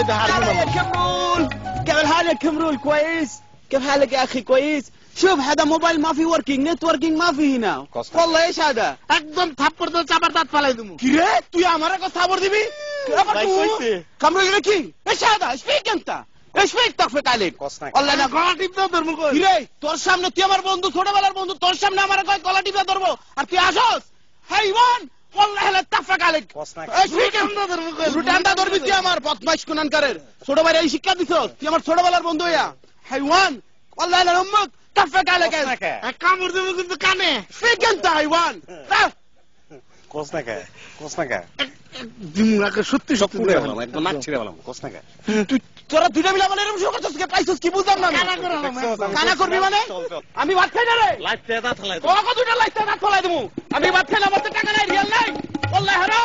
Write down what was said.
ده حرب يا كمرول كيف حالك كمرول كويس كيف حالك يا اخي كويس شوف هذا موبايل ما في وركينج نتوركينج ما في هنا والله ايش هذا একদম থাপ্পড় তো চাপার দাঁত ফালাই দিমু কি রে তুই আমারে কথা খবর দিবি كمرول لكي ايش هذا ايش فيك انت ايش فيك تخفق عليك والله انا গলা টিপতে ধরমু কই কি রে তোর সামনে তুই আমার বন্ধু ছোটবেলার বন্ধু তোর সামনে আমারে কয় গলা টিপে ধরবো আর তুই আসস হাইওয়ান والله لا تفق عليك ايش فيك রুটান্ডা ধরবি তুই আমার বদমাইশ কুনানকারের ছোট ভাই এই শিক্ষা দিছস তুই আমার ছোটবেলার বন্ধু হইয়া হাইওয়ান والله لا امك تفق عليك এক কামড় দেবো কিন্তু কানে فيك انت حيوان কোসনাকা দিমু আগে সত্যি সব পুড়ে গেলাম একদম নাক ছিঁড়ে গেলাম কোসনাকা তুই তোরা দুইটা মিলা বলে এরকম শুরু করছিস কে পাইছিস কি বুঝলাম না কানা করবি মানে আমি ভাত খাই না রে লাইট দাঁত ফালাই তোরা কত দুইটা লাইট দাঁত ফলাই দেবো আমি ভাত খাই না আমার টাকা নাই রিয়াল নাই والله হারাম